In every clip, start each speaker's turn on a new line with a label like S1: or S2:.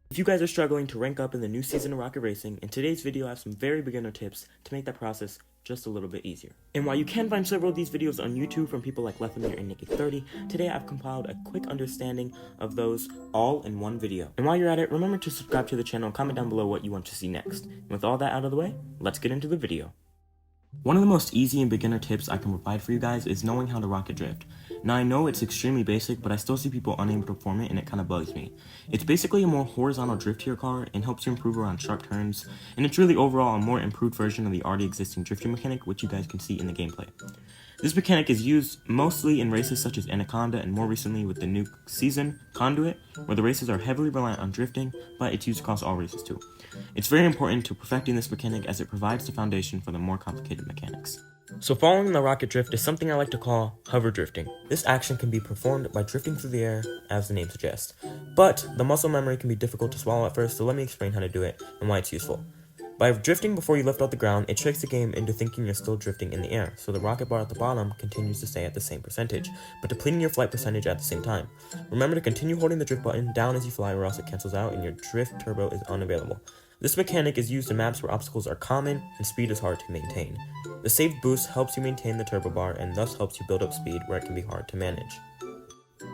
S1: If you guys are struggling to rank up in the new season of Rocket Racing, in today's video I have some very beginner tips to make that process just a little bit easier. And while you can find several of these videos on YouTube from people like Lethamir and Nikki30, today I've compiled a quick understanding of those all in one video. And while you're at it, remember to subscribe to the channel and comment down below what you want to see next. And with all that out of the way, let's get into the video. One of the most easy and beginner tips I can provide for you guys is knowing how to rocket drift. Now I know it's extremely basic, but I still see people unable to perform it and it kind of bugs me. It's basically a more horizontal drift to your car and helps you improve around sharp turns, and it's really overall a more improved version of the already existing drifting mechanic, which you guys can see in the gameplay. This mechanic is used mostly in races such as Anaconda and more recently with the new season, Conduit, where the races are heavily reliant on drifting, but it's used across all races too. It's very important to perfecting this mechanic as it provides the foundation for the more complicated mechanics. So following the rocket drift is something I like to call hover drifting. This action can be performed by drifting through the air, as the name suggests. But the muscle memory can be difficult to swallow at first, so let me explain how to do it and why it's useful. By drifting before you lift off the ground, it tricks the game into thinking you're still drifting in the air, so the rocket bar at the bottom continues to stay at the same percentage, but depleting your flight percentage at the same time. Remember to continue holding the drift button down as you fly or else it cancels out and your drift turbo is unavailable. This mechanic is used in maps where obstacles are common and speed is hard to maintain. The saved boost helps you maintain the turbo bar and thus helps you build up speed where it can be hard to manage.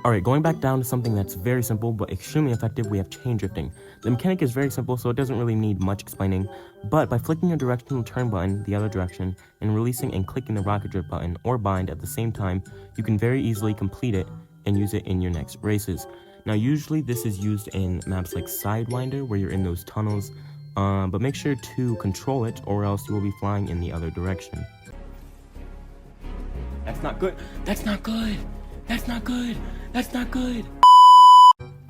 S1: Alright, going back down to something that's very simple but extremely effective, we have chain drifting. The mechanic is very simple, so it doesn't really need much explaining, but by flicking a directional turn button the other direction and releasing and clicking the rocket drift button or bind at the same time, you can very easily complete it and use it in your next races. Now usually this is used in maps like Sidewinder where you're in those tunnels, but make sure to control it or else you will be flying in the other direction. That's not good! That's not good! That's not good! That's not good!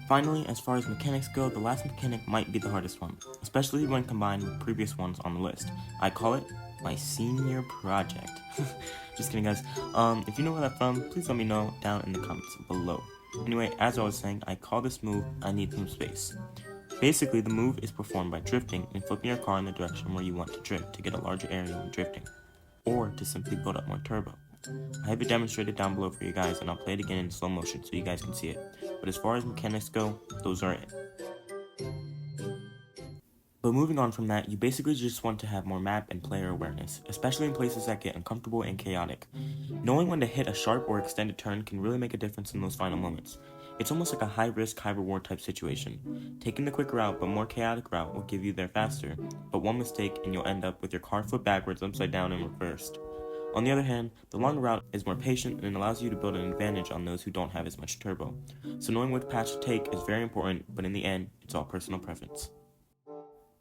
S1: Finally, as far as mechanics go, the last mechanic might be the hardest one, especially when combined with previous ones on the list. I call it my senior project. Just kidding, guys. If you know where that's from, please let me know down in the comments below. Anyway, as I was saying, I call this move I Need Some Space. Basically, the move is performed by drifting and flipping your car in the direction where you want to drift to get a larger area when drifting, or to simply build up more turbo. I have it demonstrated down below for you guys and I'll play it again in slow motion so you guys can see it. But as far as mechanics go, those are it. But moving on from that, you basically just want to have more map and player awareness, especially in places that get uncomfortable and chaotic. Knowing when to hit a sharp or extended turn can really make a difference in those final moments. It's almost like a high risk, high reward type situation. Taking the quick route but more chaotic route will give you there faster, but one mistake and you'll end up with your car flipped backwards, upside down, and reversed. On the other hand, the long route is more patient and allows you to build an advantage on those who don't have as much turbo. So knowing which path to take is very important, but in the end, it's all personal preference.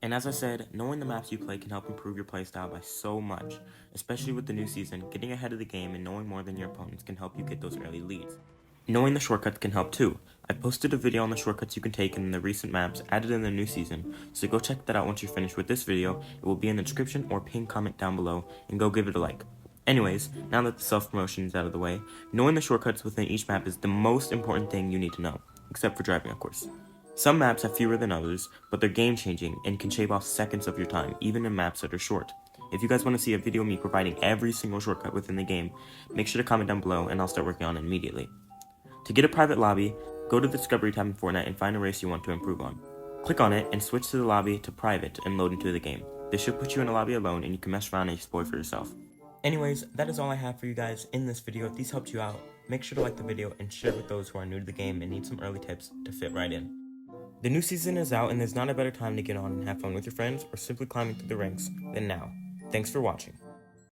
S1: And as I said, knowing the maps you play can help improve your playstyle by so much. Especially with the new season, getting ahead of the game and knowing more than your opponents can help you get those early leads. Knowing the shortcuts can help too. I posted a video on the shortcuts you can take in the recent maps added in the new season, so go check that out once you're finished with this video. It will be in the description or pinned comment down below, and go give it a like. Anyways, now that the self-promotion is out of the way, knowing the shortcuts within each map is the most important thing you need to know, except for driving of course. Some maps have fewer than others, but they're game-changing and can shave off seconds of your time, even in maps that are short. If you guys want to see a video of me providing every single shortcut within the game, make sure to comment down below and I'll start working on it immediately. To get a private lobby, go to the Discovery tab in Fortnite and find a race you want to improve on. Click on it and switch to the lobby to private and load into the game. This should put you in a lobby alone and you can mess around and explore for yourself. Anyways, that is all I have for you guys in this video. If these helped you out, make sure to like the video and share it with those who are new to the game and need some early tips to fit right in. The new season is out and there's not a better time to get on and have fun with your friends or simply climbing through the ranks than now. Thanks for watching.